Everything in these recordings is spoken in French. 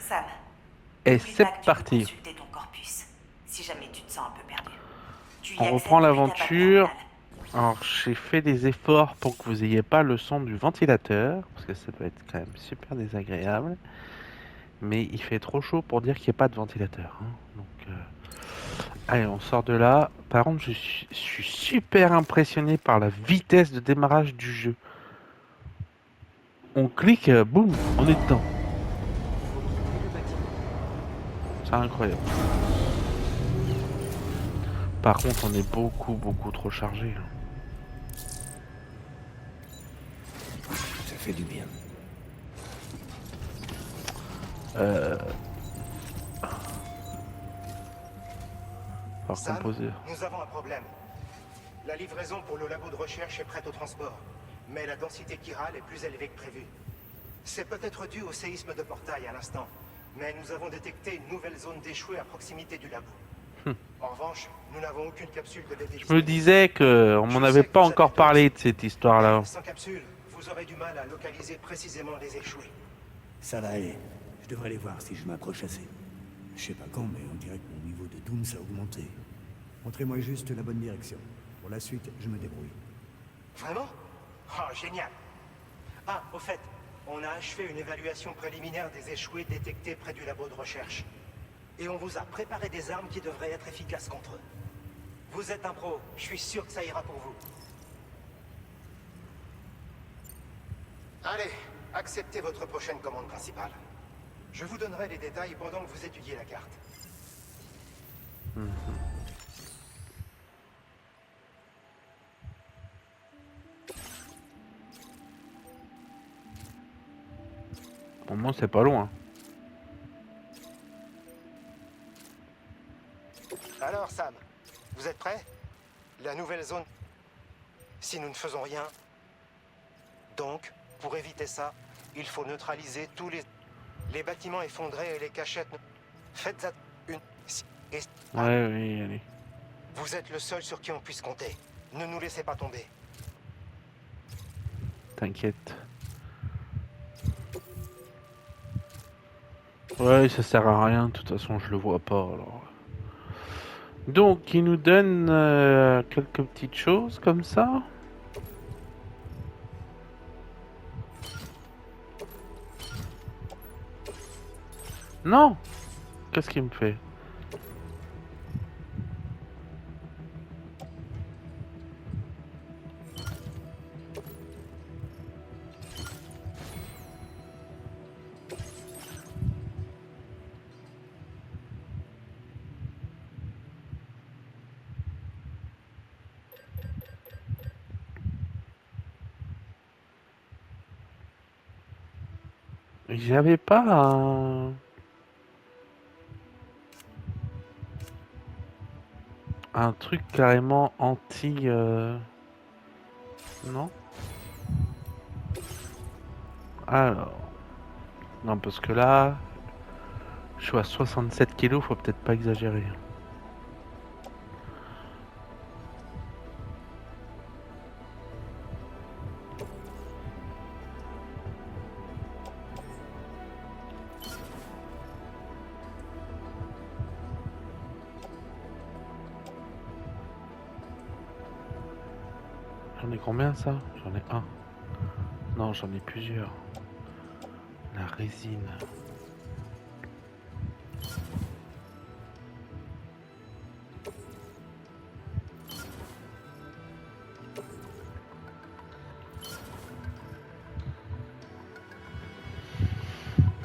Sam, Et n'oublie pas c'est que tu peux parti. consulter ton corpus, si jamais tu te sens un peu perdu. Tu y On accèdes reprend depuis ta boîte l'aventure. terminale. Alors, j'ai fait des efforts pour que vous ayez pas le son du ventilateur, parce que ça doit être quand même super désagréable. Mais il fait trop chaud pour dire qu'il n'y a pas de ventilateur, hein. Donc, allez, on sort de là. Par contre, je suis super impressionné par la vitesse de démarrage du jeu. On clique, boum, on est dedans. C'est incroyable. Par contre, on est beaucoup trop chargé, là. Ça fait du bien. Euh, Faut Sam, composer. nous avons un problème. La livraison pour le labo de recherche est prête au transport, mais la densité chirale est plus élevée que prévu. C'est peut-être dû au séisme de portail à l'instant, mais nous avons détecté une nouvelle zone d'échouée à proximité du labo. En revanche, nous n'avons aucune capsule de bébé. Je me disais que on m'en Je avait sais que pas vous encore avez parlé peur, de cette histoire-là. mais sans capsule, vous aurez du mal à localiser précisément les échoués. Ça va aller. Je devrais les voir si je m'approche assez. Je sais pas quand, mais on dirait que mon niveau de Dooms a augmenté. Montrez-moi juste la bonne direction. Pour la suite, je me débrouille. Vraiment? Oh, génial. Ah, au fait, on a achevé une évaluation préliminaire des échoués détectés près du labo de recherche. Et on vous a préparé des armes qui devraient être efficaces contre eux. Vous êtes un pro, je suis sûr que ça ira pour vous. Allez, acceptez votre prochaine commande principale. Je vous donnerai les détails pendant que vous étudiez la carte. Au moins, c'est pas loin. Alors, Sam, vous êtes prêts? La nouvelle zone... Si nous ne faisons rien... Donc, pour éviter ça, il faut neutraliser tous les bâtiments effondrés et les cachettes. Faites une... Et... Ouais, oui, allez. Vous êtes le seul sur qui on puisse compter. Ne nous laissez pas tomber. T'inquiète. Ouais, ça sert à rien. De toute façon, je le vois pas, alors. Donc, il nous donne quelques petites choses comme ça. Non! Qu'est-ce qu'il me fait? J'avais pas un truc carrément anti... Non? Alors... Non, parce que là... Je suis à 67 kilos, faut peut-être pas exagérer. J'en ai combien ça? J'en ai un. Non, j'en ai plusieurs. La résine.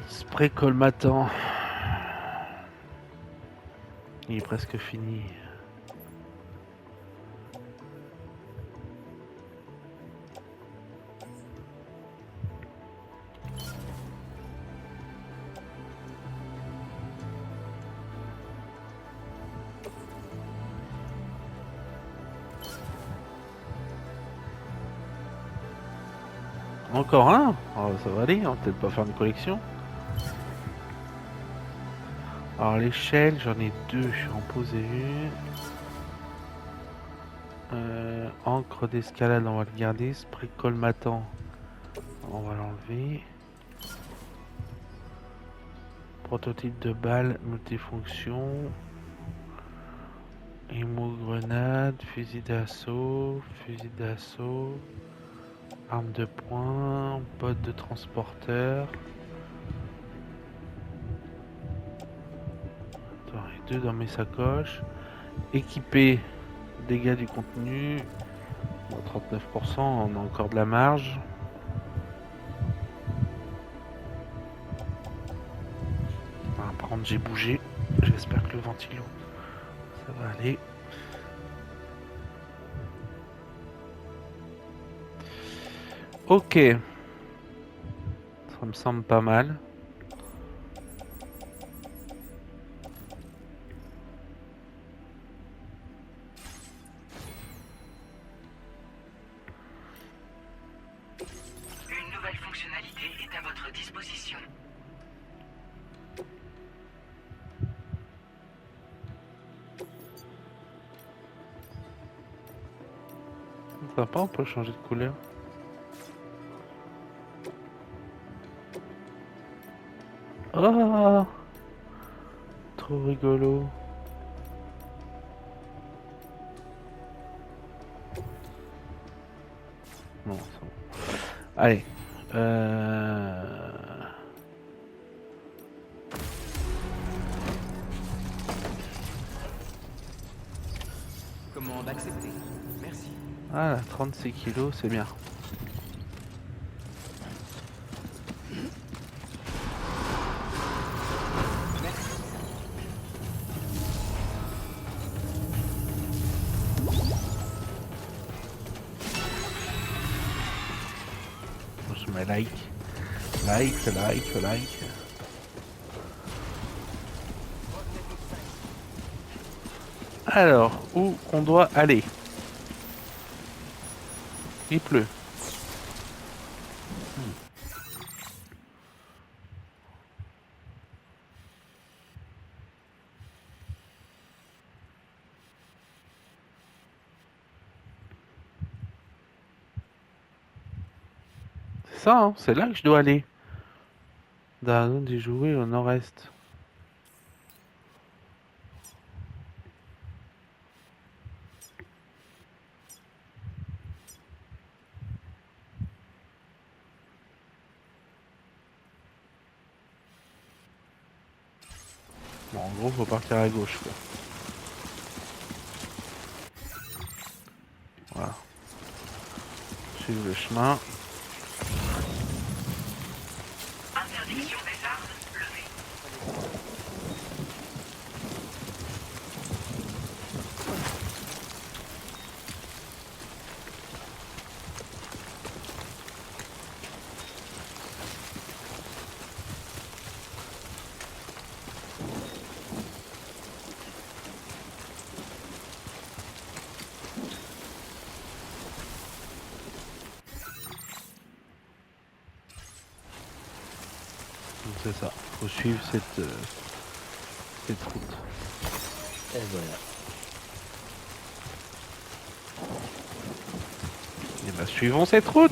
Spray colmatant. Il est presque fini. Encore un? Oh, ça va aller, on va peut-être pas faire une collection. Alors l'échelle, j'en ai deux, je vais en poser une. Encre d'escalade, on va le garder. Spray colmatant, on va l'enlever. Prototype de balle multifonction. Émo-grenade, fusil d'assaut, arme de poing, botte de transporteur. Attends, les deux dans mes sacoches. Équipé, dégâts du contenu. Bon, 39%, on a encore de la marge. Ah, par contre, j'ai bougé. J'espère que le ventilo, ça va aller. Ok. Ça me semble pas mal. Une nouvelle fonctionnalité est à votre disposition. Sympa, on peut changer de couleur. Oh, trop rigolo. Non, c'est bon. Allez. Commande acceptée. Merci. Ah, 36 kilos, c'est bien. Je mets like. Like. Alors, où on doit aller? Il pleut. C'est ça, hein, c'est là que je dois aller. Dans la zone des jouets au nord-est. Bon, en gros, faut partir à gauche, quoi. Voilà. Suivre le chemin. Interdiction des armes levée. Donc c'est ça. Faut suivre cette route. Et voilà. Et ben suivons cette route.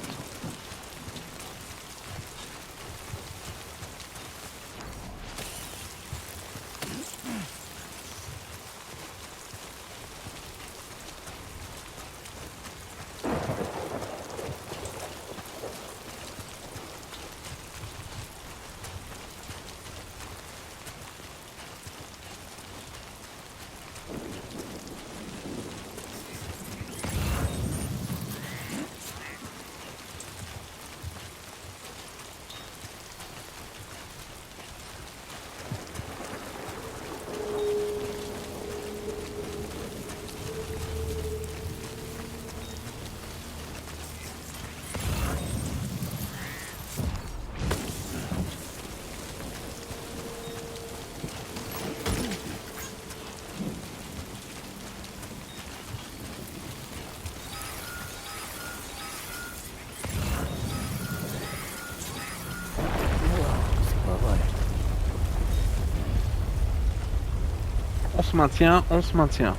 On se maintient.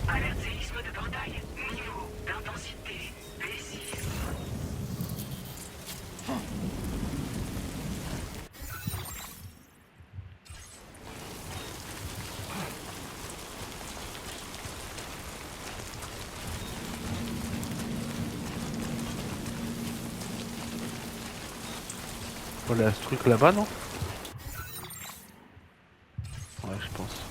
Alerte séisme de portail. Niveau d'intensité B6. Voilà ce truc là-bas, non? Ouais, je pense.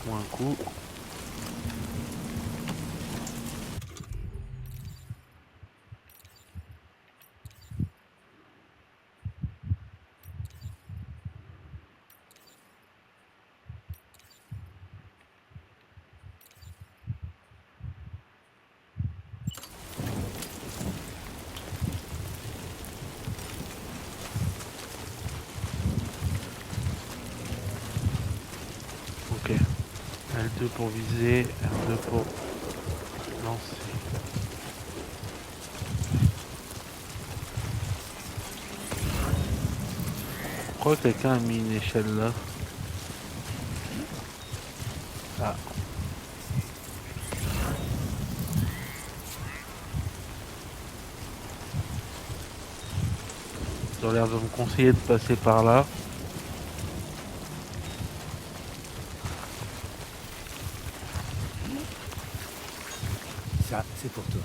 Ou un coup. Ok. L2 pour viser, R2 pour lancer. Pourquoi quelqu'un a mis une échelle là? Ah. Ils ont l'air de me conseiller de passer par là. Ça, c'est pour toi.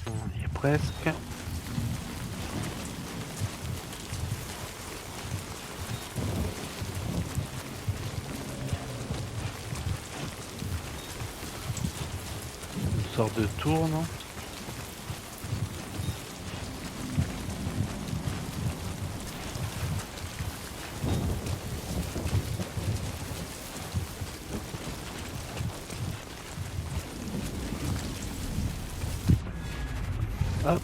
On y est presque. Une sorte de tour, non? Hop.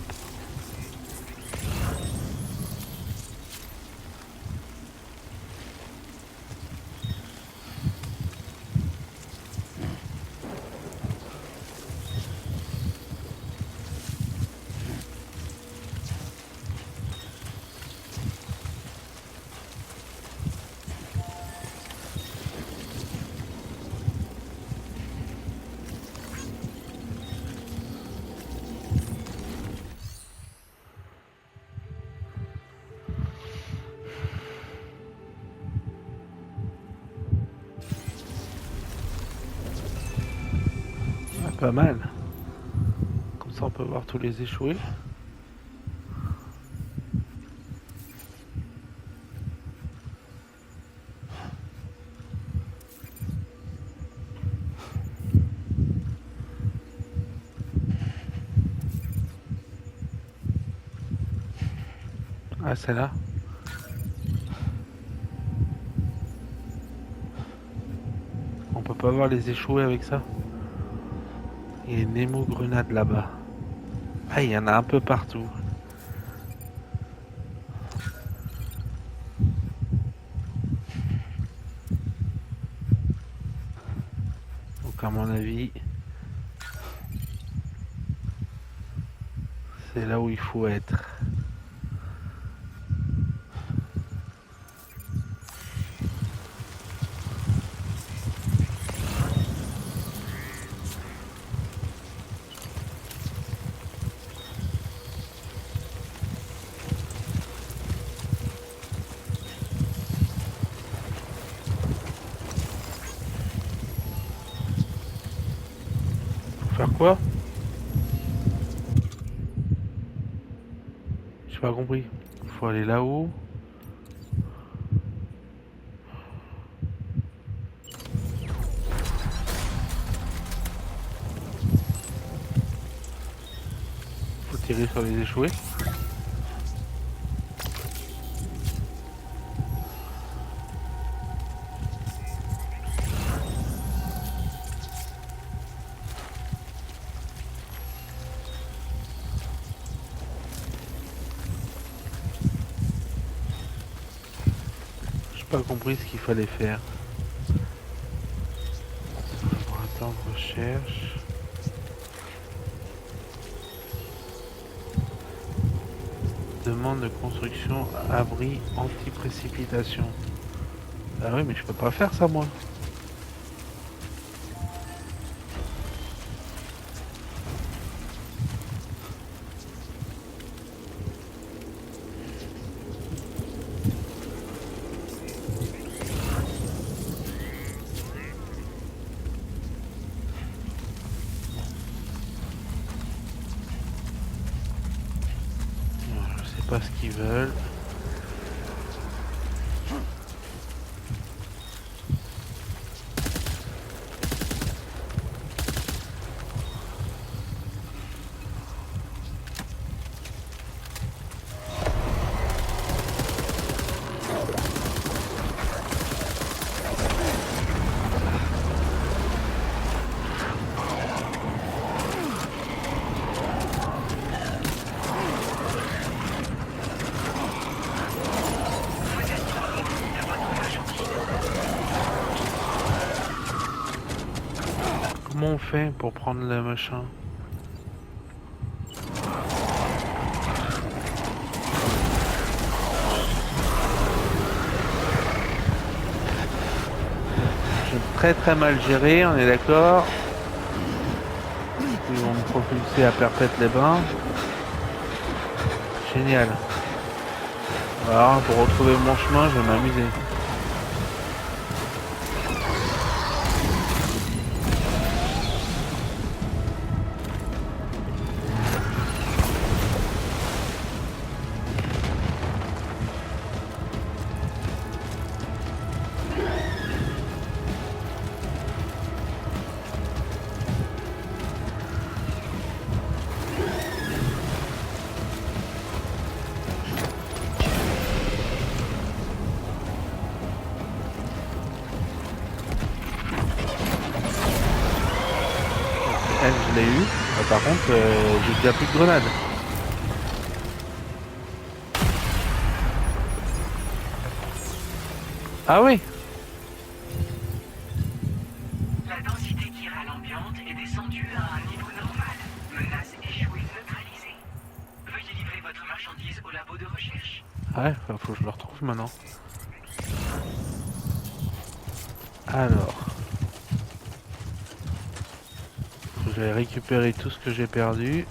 Ah, pas mal. Comme ça on peut voir tous les échoués. Ah, c'est là. On peut pas voir les échoués avec ça. Il y a une émo-grenade là-bas. Ah, il y en a un peu partout. Donc à mon avis, c'est là où il faut être. Faut faire quoi? J'ai pas compris. Il faut aller là-haut. Faut tirer sur les échoués. J'ai pas compris ce qu'il fallait faire. Pour attendre, recherche. demande de construction abri anti-précipitation. Ah oui, mais je peux pas faire ça moi. Je sais pas ce qu'ils veulent. Comment on fait pour prendre le machin? J'ai très mal géré, on est d'accord. Ils vont me propulser à Perpète-les-Bains. Génial. Alors, pour retrouver mon chemin, je vais m'amuser. Elle, je l'ai eu. Par contre, j'ai déjà plus de grenades. Ah oui. La densité chirale ambiante est descendue à un niveau normal. Menace échouée neutralisée. Veuillez livrer votre marchandise au labo de recherche. Ouais, faut que je le retrouve maintenant. Alors. Faut que j'aille récupérer tout ce que j'ai perdu.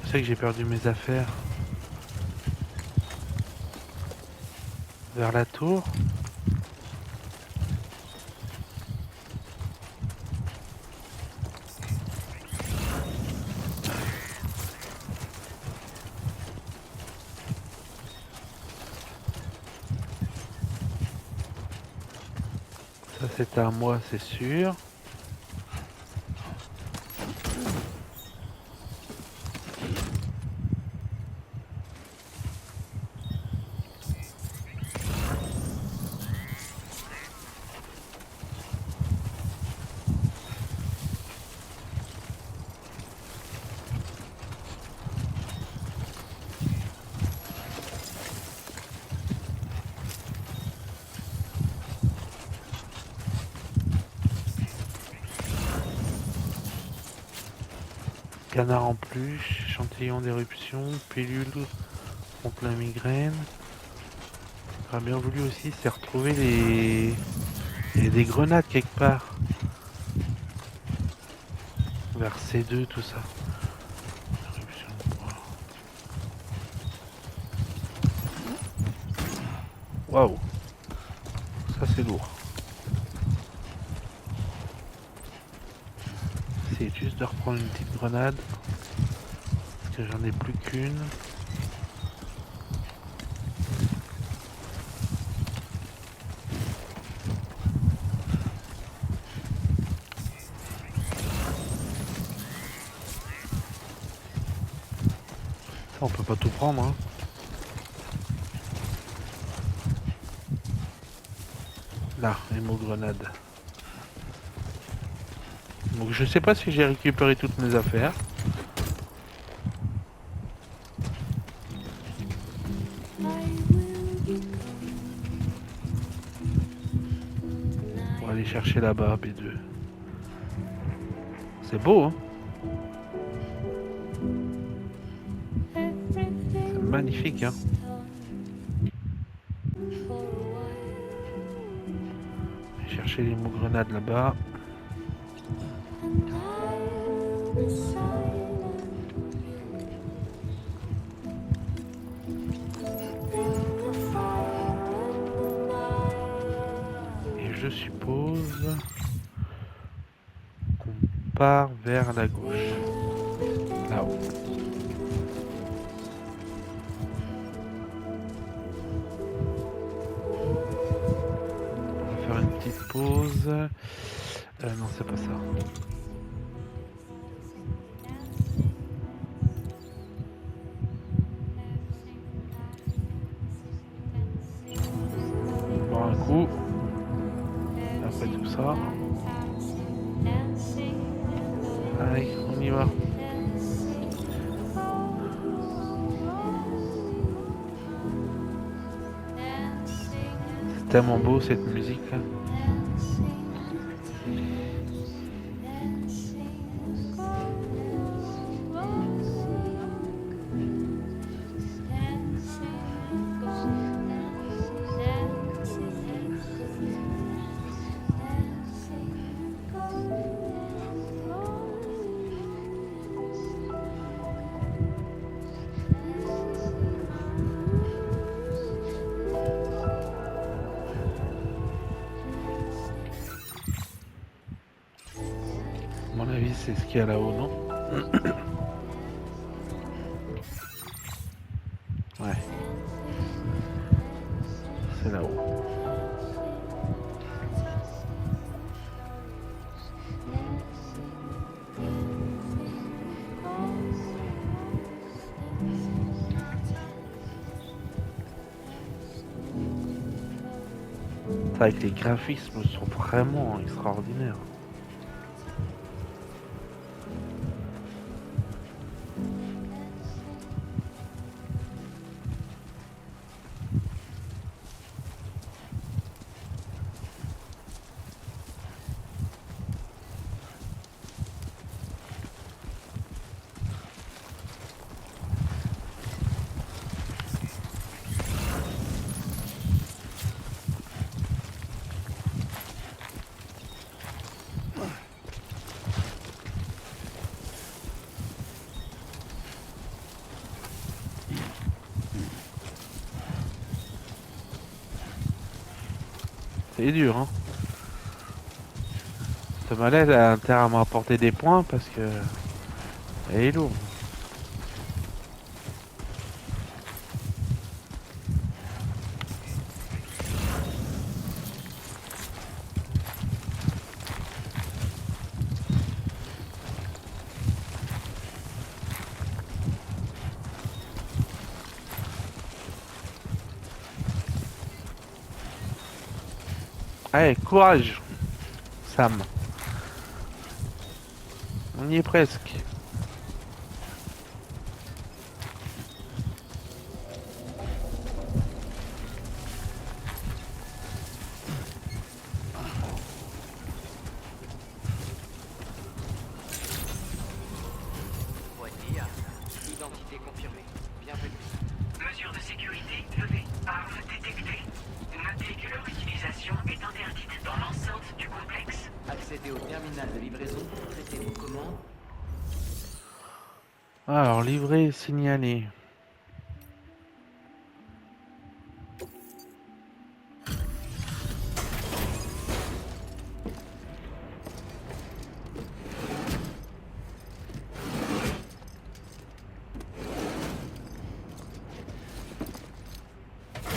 Je sais que j'ai perdu mes affaires. Vers la tour. Ça c'est à moi, c'est sûr. Canard en peluche, échantillon d'éruption, pilule contre la migraine. J'aurais bien voulu aussi, c'est retrouver les... Il y a des grenades quelque part. Vers C2, tout ça. Éruption de poids. Waouh. Ça c'est lourd. C'est juste de reprendre une petite grenade. Parce que j'en ai plus qu'une. Ça on peut pas tout prendre hein. Là, hémogrenade. Donc je sais pas si j'ai récupéré toutes mes affaires. On va aller chercher là-bas, B2. C'est beau, hein? C'est magnifique, hein? On va chercher les hémogrenades là-bas. Et je suppose qu'on part vers la gauche. Là-haut. On va faire une petite pause. Non, c'est pas ça. Boire un coup. Après tout ça. Allez, on y va. C'est tellement beau cette musique là. À mon avis, c'est ce qu'il y a là-haut, non? Ouais. C'est là-haut. C'est vrai que les graphismes sont vraiment extraordinaires. C'est dur, hein. Ce malaise a intérêt à m'apporter des points parce que elle est lourde. Allez, courage, Sam. On y est presque. Voici, identité confirmée. Bienvenue. Mesures de sécurité levées. Armes détectées. Notez que leur utilisation est interdite dans l'enceinte du complexe. Accédez au terminal de livraison pour traiter vos commandes. Alors, livré signalé.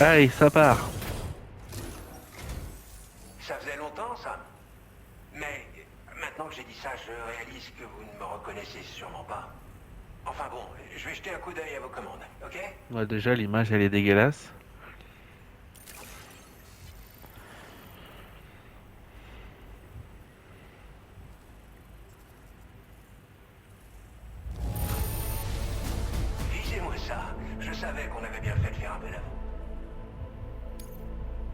Allez, ça part. Ça faisait longtemps, ça. Mais maintenant que j'ai dit ça, je réalise que vous ne me reconnaissez sûrement pas. Enfin bon, je vais jeter un coup d'œil à vos commandes, ok? Ouais, déjà, l'image, elle est dégueulasse. savais qu'on avait bien fait de faire appel à vous.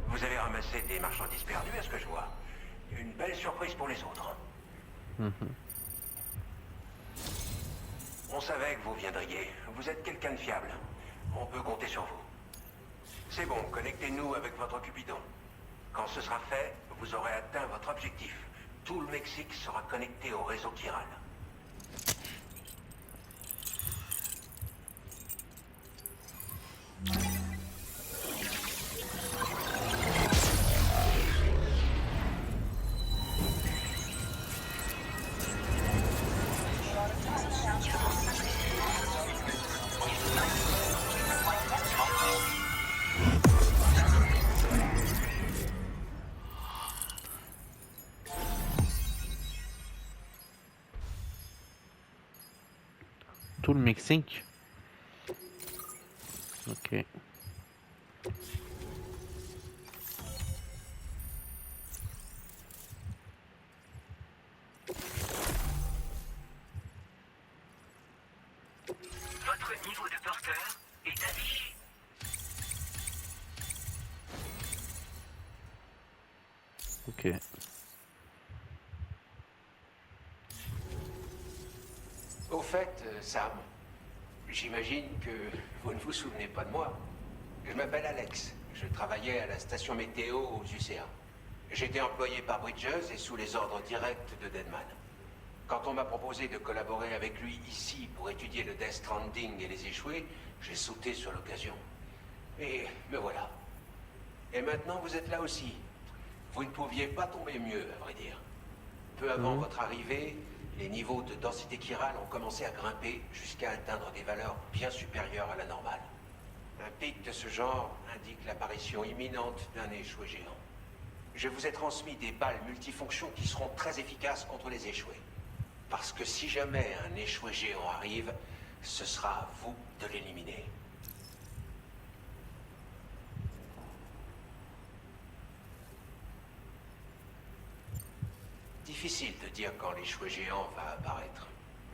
Vous avez ramassé des marchandises perdues, à ce que je vois. Une belle surprise pour les autres. Mhm. On savait que vous viendriez. Vous êtes quelqu'un de fiable. On peut compter sur vous. C'est bon, connectez-nous avec votre Cupidon. Quand ce sera fait, vous aurez atteint votre objectif. Tout le Mexique sera connecté au réseau chiral. Tout le Mexique. Ok. Votre niveau de porteur est affiché. Ok. Au fait, Sam, j'imagine que vous ne vous souvenez pas de moi. Je m'appelle Alex. Je travaillais à la station météo aux UCA. J'étais employé par Bridges et sous les ordres directs de Deadman. Quand on m'a proposé de collaborer avec lui ici pour étudier le Death Stranding et les échouer, j'ai sauté sur l'occasion. Et me voilà. Et maintenant, vous êtes là aussi. Vous ne pouviez pas tomber mieux, à vrai dire. Peu avant votre arrivée, les niveaux de densité chirale ont commencé à grimper jusqu'à atteindre des valeurs bien supérieures à la normale. Un pic de ce genre indique l'apparition imminente d'un échoué géant. Je vous ai transmis des balles multifonctions qui seront très efficaces contre les échoués. Parce que si jamais un échoué géant arrive, ce sera à vous de l'éliminer. Difficile de dire quand l'échoué géant va apparaître.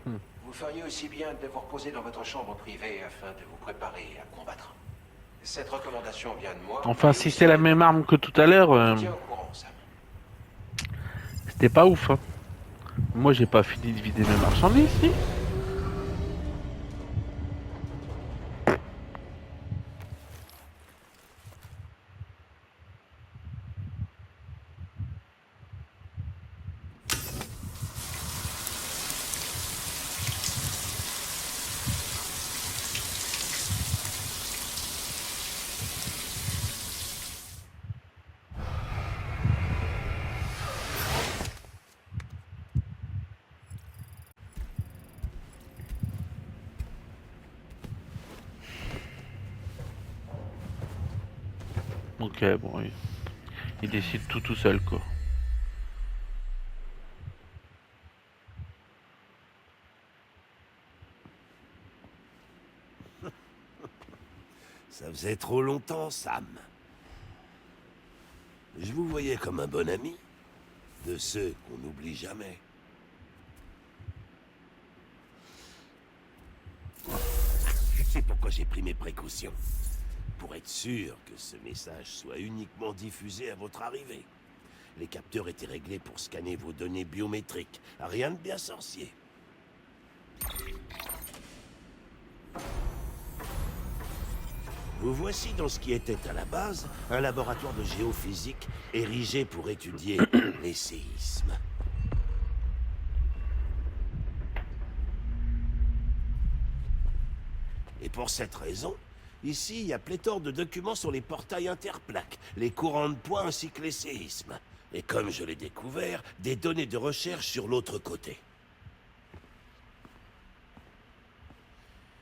Vous feriez aussi bien de vous reposer dans votre chambre privée afin de vous préparer à combattre. Cette recommandation vient de moi. Enfin, si c'est la même arme que tout à l'heure, Tiens au courant, Sam. c'était pas ouf. Hein. Moi, j'ai pas fini de vider mes marchandises, si. Ok, bon, il décide tout seul, quoi. Ça faisait trop longtemps, Sam. Je vous voyais comme un bon ami, de ceux qu'on n'oublie jamais. C'est pourquoi j'ai pris mes précautions. Pour être sûr que ce message soit uniquement diffusé à votre arrivée. Les capteurs étaient réglés pour scanner vos données biométriques. Rien de bien sorcier. Vous voici dans ce qui était à la base un laboratoire de géophysique érigé pour étudier les séismes. Et pour cette raison, ici, il y a pléthore de documents sur les portails interplaques, les courants de poids ainsi que les séismes. Et comme je l'ai découvert, des données de recherche sur l'autre côté.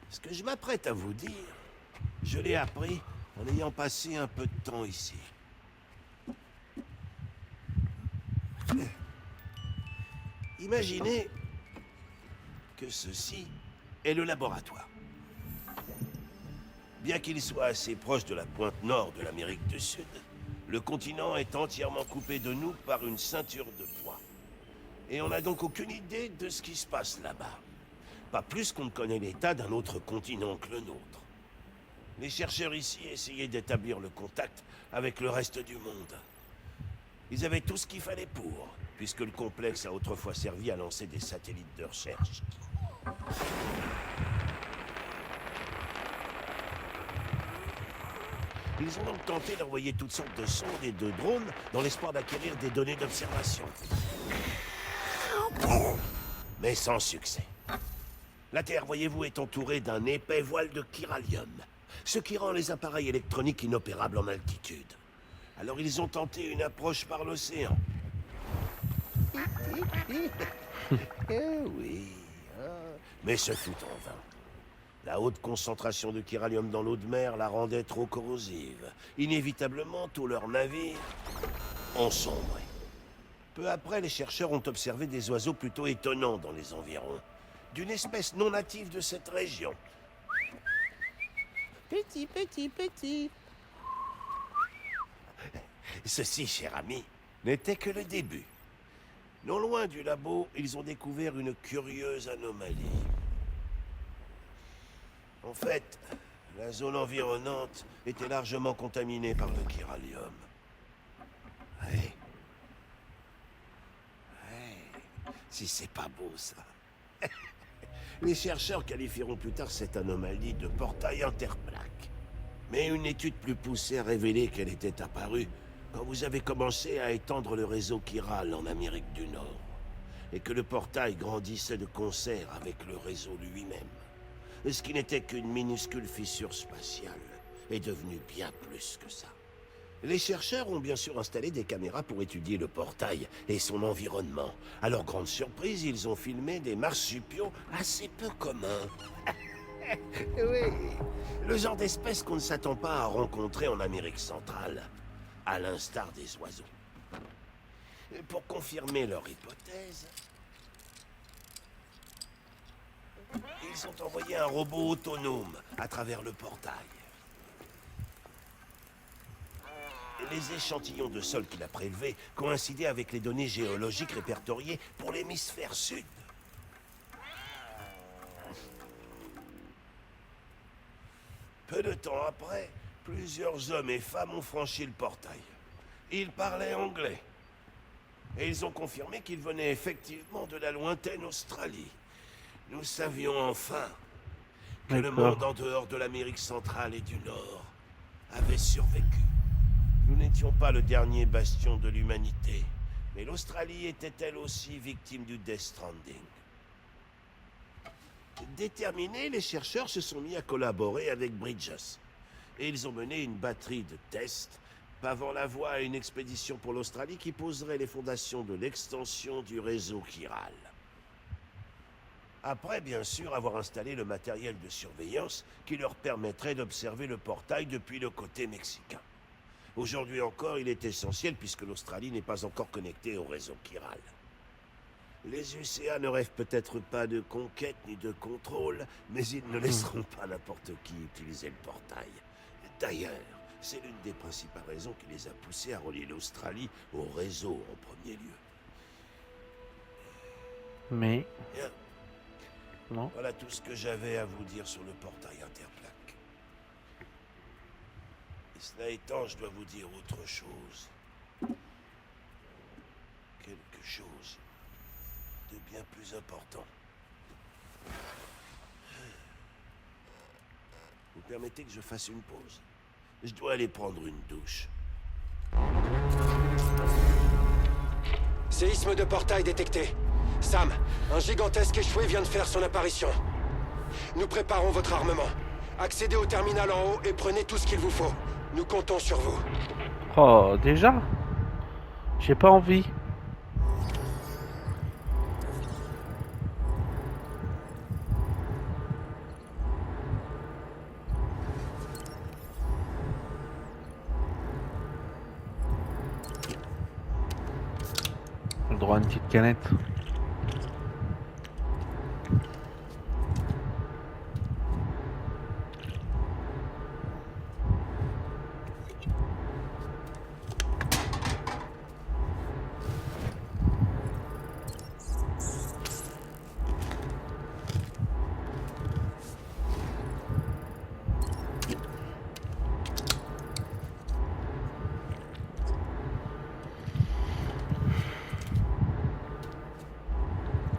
Ce que je m'apprête à vous dire, je l'ai appris en ayant passé un peu de temps ici. Imaginez que ceci est le laboratoire. Bien qu'il soit assez proche de la pointe nord de l'Amérique du Sud, le continent est entièrement coupé de nous par une ceinture de poids. Et on n'a donc aucune idée de ce qui se passe là-bas. Pas plus qu'on ne connaît l'état d'un autre continent que le nôtre. Les chercheurs ici essayaient d'établir le contact avec le reste du monde. Ils avaient tout ce qu'il fallait pour, puisque le complexe a autrefois servi à lancer des satellites de recherche. Ils ont donc tenté d'envoyer toutes sortes de sondes et de drones dans l'espoir d'acquérir des données d'observation. Mais sans succès. La Terre, voyez-vous, est entourée d'un épais voile de chiralium, ce qui rend les appareils électroniques inopérables en altitude. Alors ils ont tenté une approche par l'océan. Oui, mais ce fut en vain. La haute concentration de chiralium dans l'eau de mer la rendait trop corrosive. Inévitablement, tous leurs navires ont sombré. Peu après, les chercheurs ont observé des oiseaux plutôt étonnants dans les environs, d'une espèce non native de cette région. Petit, petit, petit. Ceci, cher ami, n'était que le début. Non loin du labo, ils ont découvert une curieuse anomalie. En fait, la zone environnante était largement contaminée par le chiralium. Ouais. Si c'est pas beau, ça. Les chercheurs qualifieront plus tard cette anomalie de portail interplaque. Mais une étude plus poussée a révélé qu'elle était apparue quand vous avez commencé à étendre le réseau chiral en Amérique du Nord, et que le portail grandissait de concert avec le réseau lui-même. Ce qui n'était qu'une minuscule fissure spatiale est devenu bien plus que ça. Les chercheurs ont bien sûr installé des caméras pour étudier le portail et son environnement. À leur grande surprise, ils ont filmé des marsupiaux assez peu communs. Oui, le genre d'espèce qu'on ne s'attend pas à rencontrer en Amérique centrale, à l'instar des oiseaux. Pour confirmer leur hypothèse, ils ont envoyé un robot autonome à travers le portail. Les échantillons de sol qu'il a prélevés coïncidaient avec les données géologiques répertoriées pour l'hémisphère sud. Peu de temps après, plusieurs hommes et femmes ont franchi le portail. Ils parlaient anglais. Et ils ont confirmé qu'ils venaient effectivement de la lointaine Australie. Nous savions enfin que le monde en dehors de l'Amérique centrale et du Nord avait survécu. Nous n'étions pas le dernier bastion de l'humanité, mais l'Australie était elle aussi victime du Death Stranding. Déterminés, les chercheurs se sont mis à collaborer avec Bridges. Et ils ont mené une batterie de tests, pavant la voie à une expédition pour l'Australie qui poserait les fondations de l'extension du réseau chiral. Après, bien sûr, avoir installé le matériel de surveillance qui leur permettrait d'observer le portail depuis le côté mexicain. Aujourd'hui encore, il est essentiel puisque l'Australie n'est pas encore connectée au réseau chiral. Les UCA ne rêvent peut-être pas de conquête ni de contrôle, mais ils ne laisseront pas n'importe qui utiliser le portail. D'ailleurs, c'est l'une des principales raisons qui les a poussés à relier l'Australie au réseau en premier lieu. Mais... Bien. Non. Voilà tout ce que j'avais à vous dire sur le portail interplaque. Et cela étant, je dois vous dire autre chose. Quelque chose de bien plus important. Vous permettez que je fasse une pause? Je dois aller prendre une douche. Séisme de portail détecté. Sam, un gigantesque échoué vient de faire son apparition. Nous préparons votre armement. Accédez au terminal en haut et prenez tout ce qu'il vous faut. Nous comptons sur vous. Oh, déjà? J'ai pas envie. Le droit à une petite canette.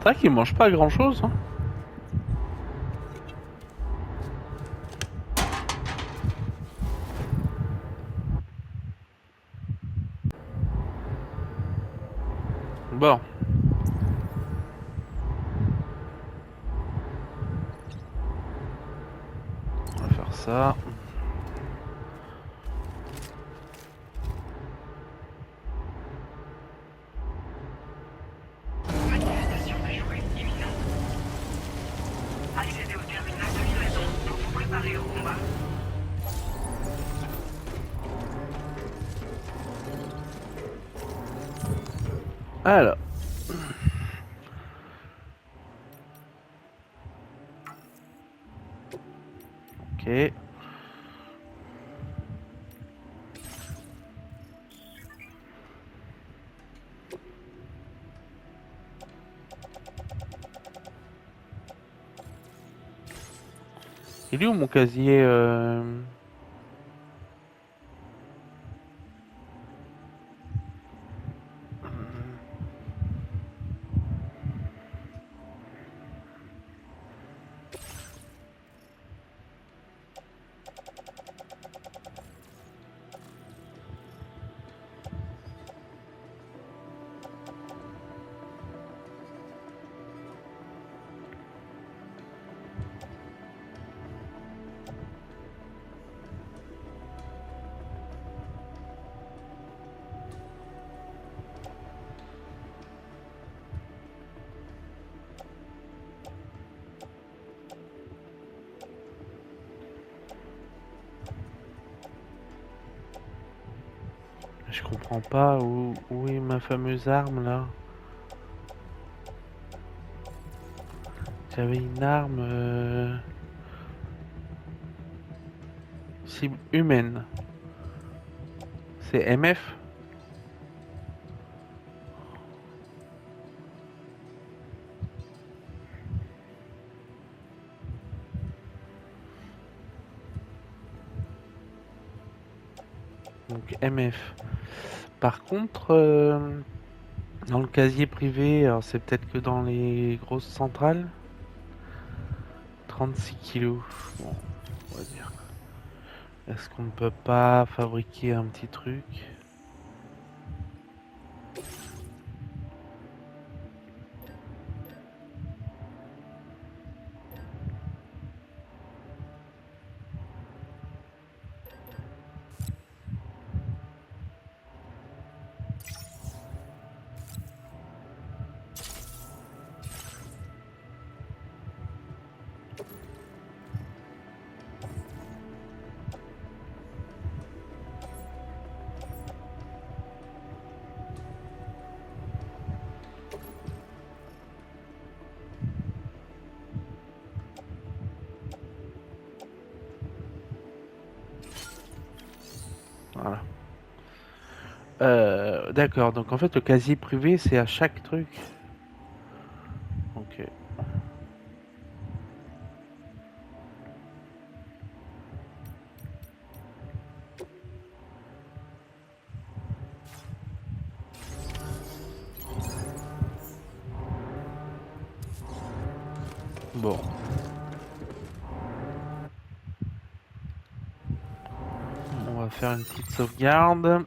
C'est vrai qu'il mange pas grand chose. Hein. Bon. On va faire ça. Manifestation échouée imminente. Accédez au terminal de livraison pour vous préparer au combat. Alors. Ok. Il est où mon casier Je comprends pas où est ma fameuse arme là. J'avais une arme cible humaine. C'est MF? Donc MF. Par contre, dans le casier privé, alors c'est peut-être que dans les grosses centrales. 36 kilos. Bon, on va dire. Est-ce qu'on ne peut pas fabriquer un petit truc? Voilà. D'accord, donc en fait le casier privé c'est à chaque truc. Ok. Bon. On va faire une petite sauvegarde.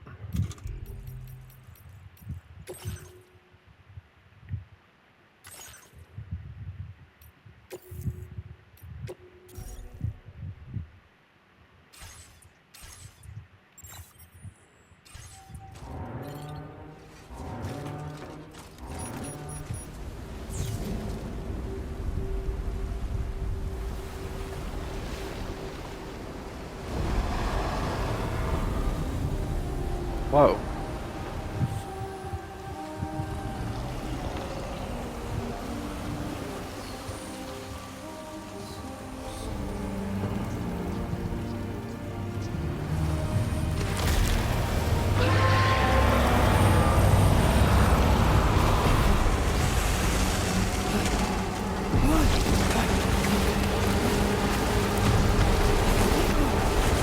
Wow.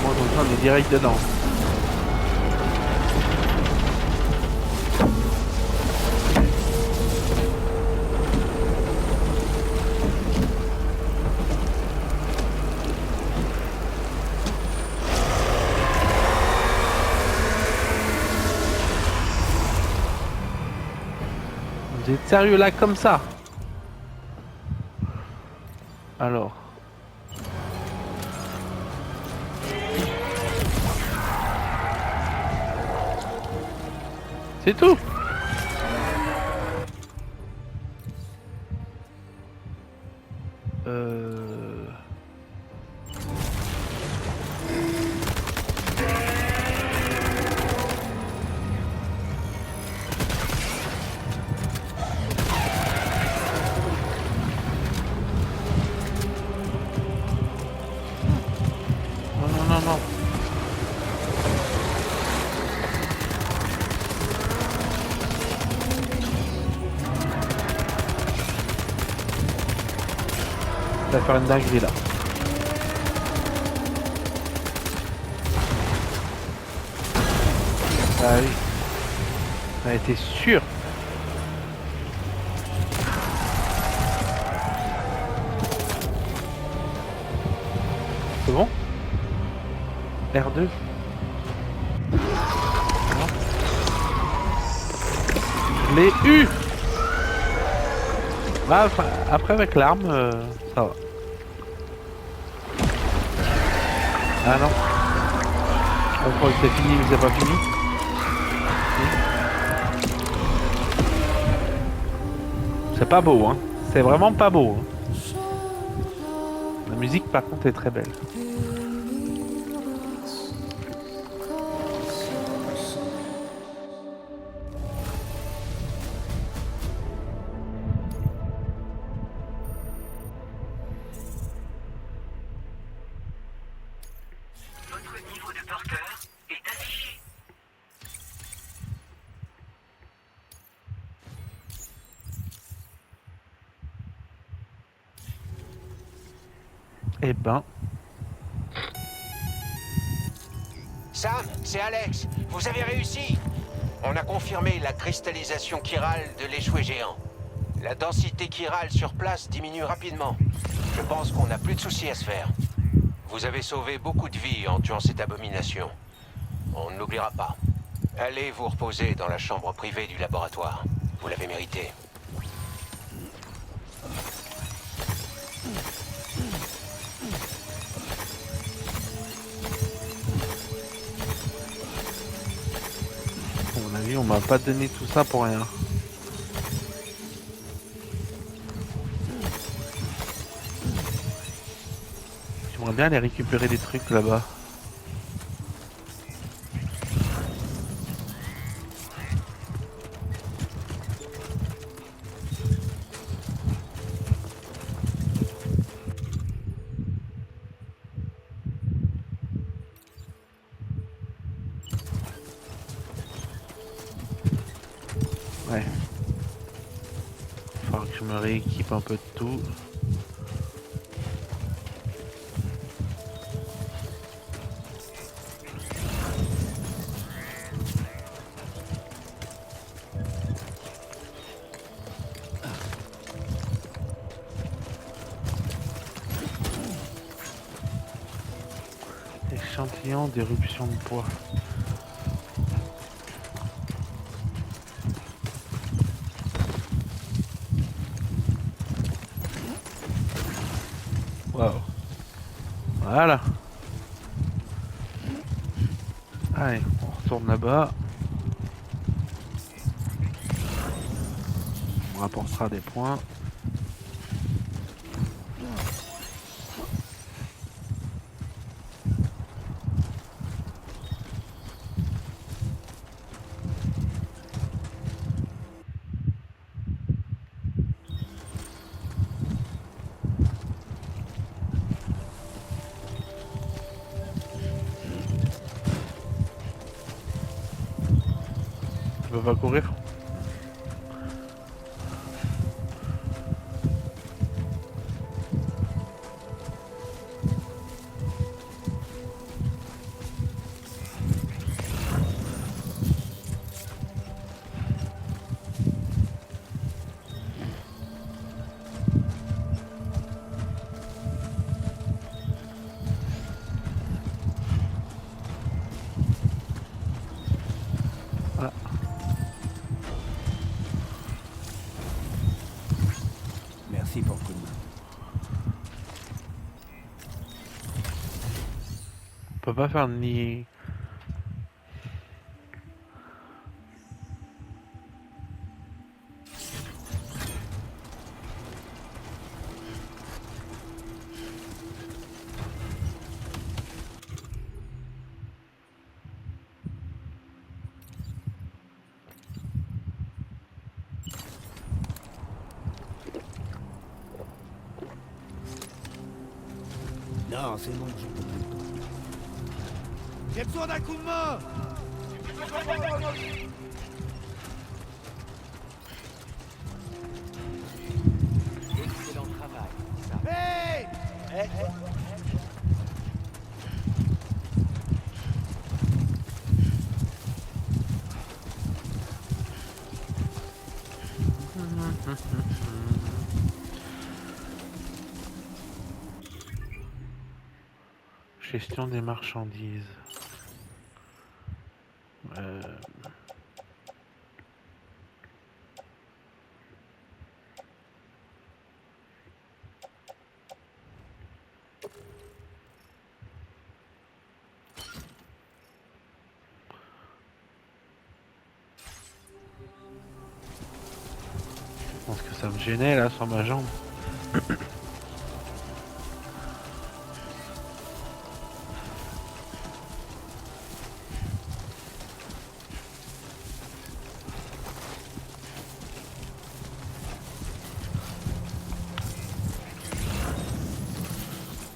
Moi comme ça on est direct dedans. Vous êtes sérieux là comme ça? Alors. C'est tout. Non. Ça va faire une dinguerie là. Ah oui. Ça a été sûr. C'est bon? R2. Non. Les U. Bah, après avec l'arme, ça va. Ah non. On croit que c'est fini, mais c'est pas fini. C'est pas beau, hein. C'est vraiment pas beau. Hein. La musique, par contre, est très belle. Votre niveau de porteur est affiché. Eh ben, Sam, c'est Alex. Vous avez réussi. On a confirmé la cristallisation chirale de l'échoué géant. La densité chirale sur place diminue rapidement. Je pense qu'on n'a plus de soucis à se faire. Vous avez sauvé beaucoup de vies en tuant cette abomination. On ne l'oubliera pas. Allez vous reposer dans la chambre privée du laboratoire. Vous l'avez mérité. à mon avis, on m'a pas donné tout ça pour rien. J'aimerais bien aller récupérer des trucs là-bas. Ouais. Il va falloir que je me rééquipe un peu de tout. Échantillon d'éruption de poids. Wow. Voilà. Allez, on retourne là-bas. On rapportera des points. Tu peux pas courir? Merci pour le coup de main. On peut pas faire ni... Non, c'est bon, j'en peux plus. J'ai besoin d'un coup de main. Excellent travail, Sam. Hey! Gestion des marchandises. Je pense que ça me gênait là sur ma jambe.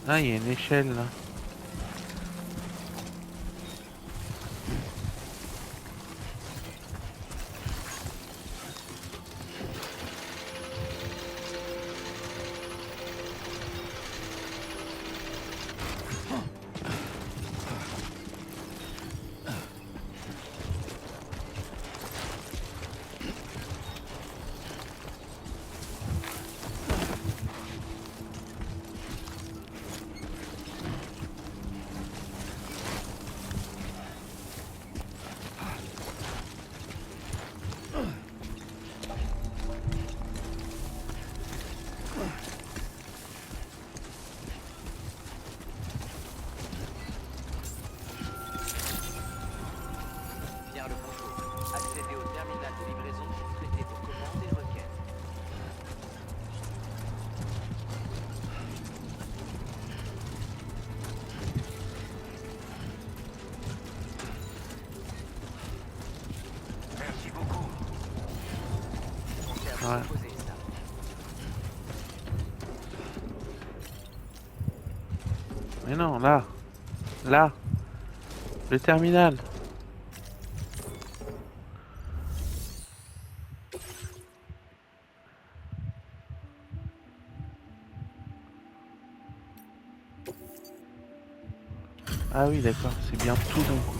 Ah, il y a une échelle là. Bien le bonjour. Accédez au terminal de livraison pour traiter vos commandes et requêtes. Merci beaucoup. Pensez à vous Ouais. reposer, Sam. Mais non, là. Là. Le terminal. Ah oui, d'accord, c'est bien tout d'un coup.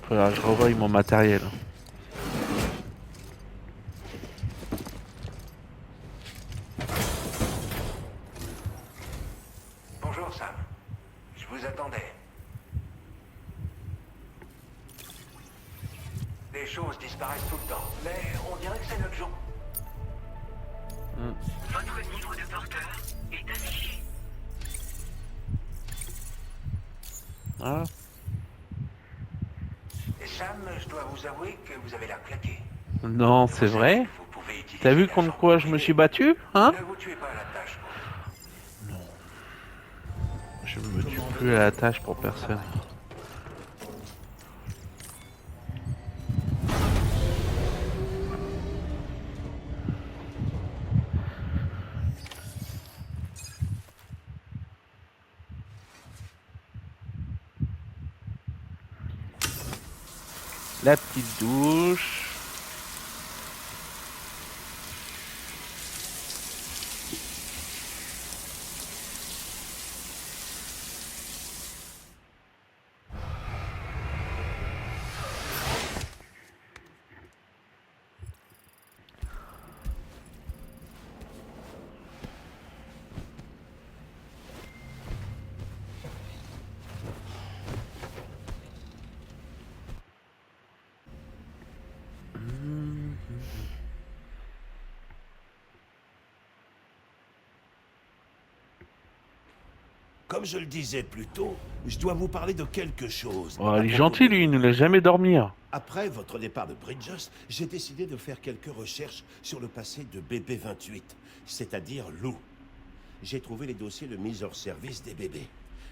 Faudra que je revoie mon matériel. Bonjour Sam. Je vous attendais. Des choses disparaissent tout le temps, mais on dirait que c'est notre jour. Votre niveau de porteur est affiché. Ah, Et Sam, je dois vous avouer que vous avez l'air claqué. non, c'est vrai. Vous pouvez utiliser T'as vu la contre chambre quoi je me privée. suis battu, hein? Ne vous tuez pas à la tâche. Je me tue plus à la tâche pour personne. La petite douche. comme je le disais plus tôt, je dois vous parler de quelque chose. Oh, il est À propos gentil, de- lui, il ne laisse jamais dormir. Après votre départ de Bridges, j'ai décidé de faire quelques recherches sur le passé de BB-28, c'est-à-dire Lou. J'ai trouvé les dossiers de mise hors service des bébés.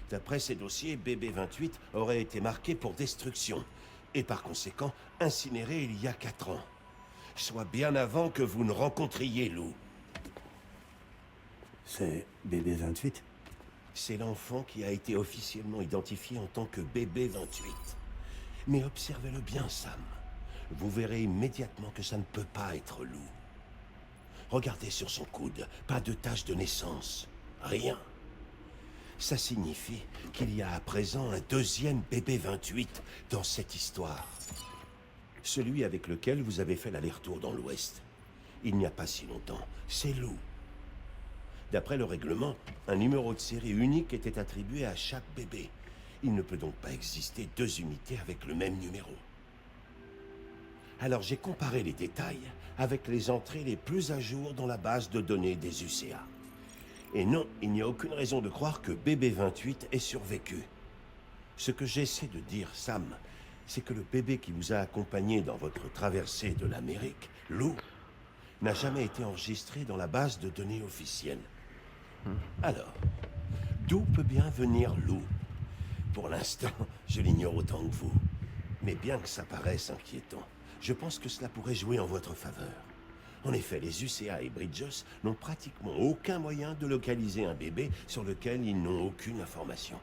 D'après ces dossiers, BB-28 aurait été marqué pour destruction, et par conséquent incinéré il y a 4 ans. Soit bien avant que vous ne rencontriez Lou. C'est BB-28 ? C'est l'enfant qui a été officiellement identifié en tant que BB-28. Mais observez-le bien, Sam. Vous verrez immédiatement que ça ne peut pas être Lou. Regardez sur son coude, pas de tache de naissance. Rien. Ça signifie qu'il y a à présent un deuxième BB-28 dans cette histoire. Celui avec lequel vous avez fait l'aller-retour dans l'Ouest. Il n'y a pas si longtemps. C'est Lou. D'après le règlement, un numéro de série unique était attribué à chaque bébé. Il ne peut donc pas exister 2 unités avec le même numéro. Alors j'ai comparé les détails avec les entrées les plus à jour dans la base de données des UCA. Et non, il n'y a aucune raison de croire que BB-28 ait survécu. Ce que j'essaie de dire, Sam, c'est que le bébé qui vous a accompagné dans votre traversée de l'Amérique, Lou, n'a jamais été enregistré dans la base de données officielle. Alors, d'où peut bien venir Lou? Pour l'instant, je l'ignore autant que vous. Mais bien que ça paraisse inquiétant, je pense que cela pourrait jouer en votre faveur. En effet, les UCA et Bridges n'ont pratiquement aucun moyen de localiser un bébé sur lequel ils n'ont aucune information.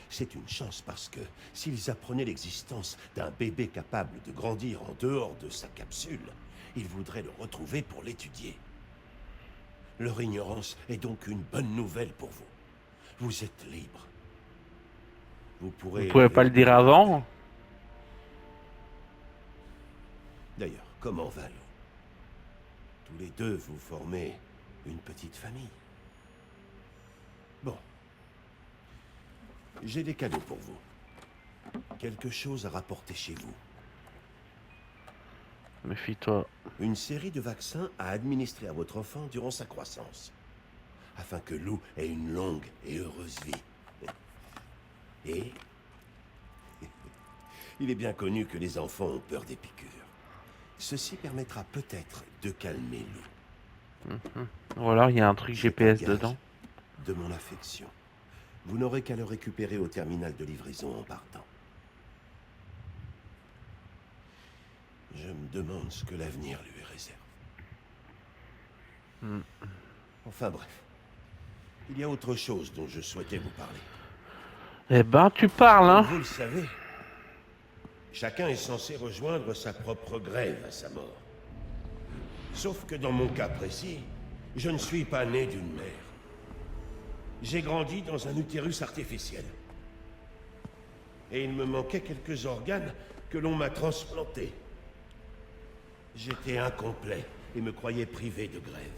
C'est une chance parce que s'ils apprenaient l'existence d'un bébé capable de grandir en dehors de sa capsule, ils voudraient le retrouver pour l'étudier. Leur ignorance est donc une bonne nouvelle pour vous. Vous êtes libre. Vous pourrez... Vous pouvez pas le dire avant? D'ailleurs, comment va Lou? Tous les deux, vous formez une petite famille. Bon. J'ai des cadeaux pour vous. Quelque chose à rapporter chez vous. Méfie-toi. Une série de vaccins à administrer à votre enfant durant sa croissance. Afin que Lou ait une longue et heureuse vie. Et... il est bien connu que les enfants ont peur des piqûres. Ceci permettra peut-être de calmer Lou. Voilà, il y a un truc C'est GPS un gage dedans. de mon affection. Vous n'aurez qu'à le récupérer au terminal de livraison en partant. Je me demande ce que l'avenir lui réserve. Enfin bref. Il y a autre chose dont je souhaitais vous parler. Eh ben, tu parles, hein? Comme vous le savez, chacun est censé rejoindre sa propre grève à sa mort. Sauf que dans mon cas précis, je ne suis pas né d'une mère. J'ai grandi dans un utérus artificiel. Et il me manquait quelques organes que l'on m'a transplantés. J'étais incomplet et me croyais privé de grève.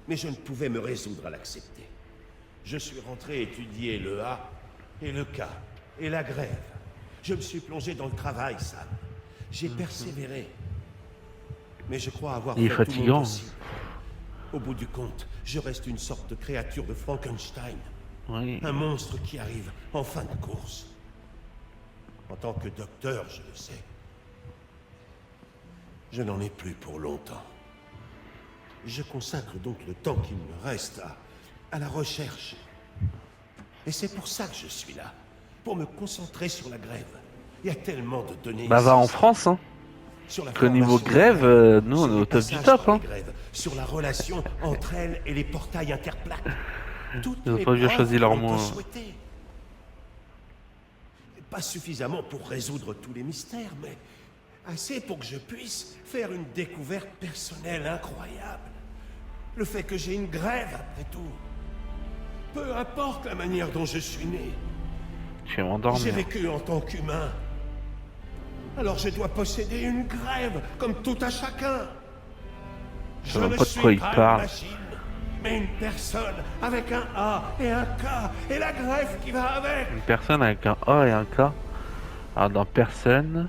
Mais je ne pouvais me résoudre à l'accepter. Je suis rentré étudier le A et le K et la grève. Je me suis plongé dans le travail, Sam. J'ai persévéré. Mais je crois avoir Il est fait tout fatigant. mon possible. Au bout du compte, je reste une sorte de créature de Frankenstein. Oui. Un monstre qui arrive en fin de course. En tant que docteur, je le sais. Je n'en ai plus pour longtemps. Je consacre donc le temps qu'il me reste à la recherche. Et c'est pour ça que je suis là. Pour me concentrer sur la grève. Il y a tellement de données Bah, va ici, en France, hein. sur la Qu'au niveau formation grève, des grèves, nous, on sur est les au top du passages top, dans hein. les grèves, sur la relation entre elles et les portails interplaques. Toutes Ils ont les pas bien preuves choisi que leur l'on mot, peut hein. souhaiter. Pas suffisamment pour résoudre tous les mystères, mais assez pour que je puisse faire une découverte personnelle incroyable. Le fait que j'ai une grève, après tout. Peu importe la manière dont je suis né. Je vais J'ai m'endormir. vécu en tant qu'humain. Alors je dois posséder une grève, comme tout à chacun. Je sais même pas de quoi il pas parle. une machine, mais une personne avec un A et un K, et la grève qui va avec. Une personne avec un A et un K. Alors, dans personne,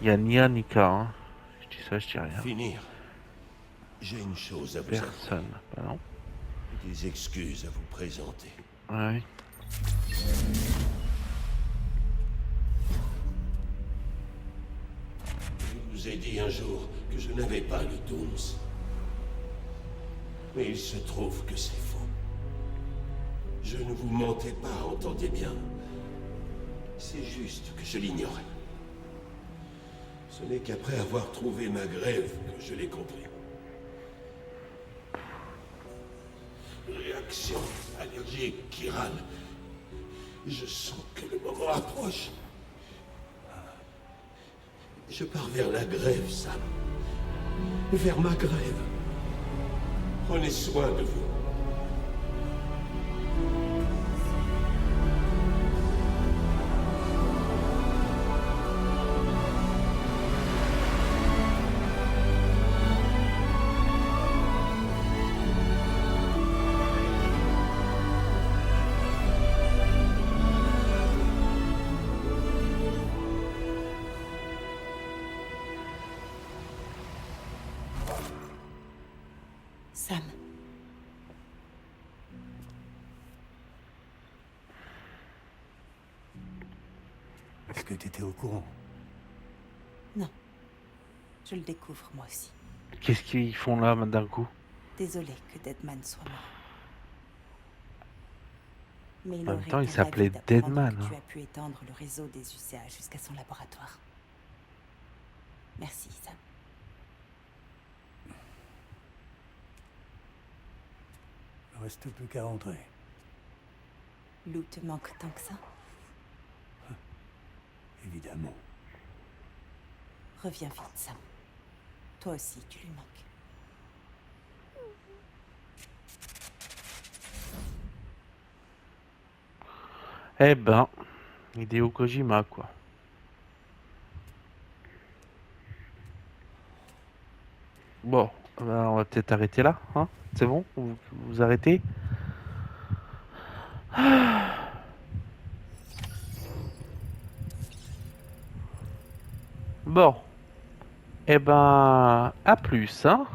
il y a ni A ni K, hein. Je dis ça, je dis rien. Finir. J'ai une chose à vous avouer. Personne. Bah non. Des excuses à vous présenter. Ouais. Je vous ai dit un jour que je n'avais pas le Dooms. Mais il se trouve que c'est faux. Je ne vous mentais pas, entendez bien. C'est juste que je l'ignorais. Ce n'est qu'après avoir trouvé ma grève que je l'ai compris. Réaction allergique qui râle. Je sens que le moment approche. Je pars vers la grève, Sam. Vers ma grève. Prenez soin de vous. Sam. Est-ce que t'étais au courant? Non. Je le découvre, moi aussi. Qu'est-ce qu'ils font là d'un coup? Désolé que Deadman soit mort. Mais il En même aurait temps, il été s'appelait ravi d'apprendre Deadman, que hein. tu as pu étendre le réseau des UCA jusqu'à son laboratoire. Merci, Sam. Il reste plus qu'à rentrer. Lou te manque tant que ça? Évidemment. Reviens vite, Sam. Toi aussi, tu lui manques. Eh ben, Hideo Kojima, quoi. Bon, ben, on va peut-être arrêter là, hein? C'est bon? Vous arrêtez? Bon. Eh ben, à plus, hein?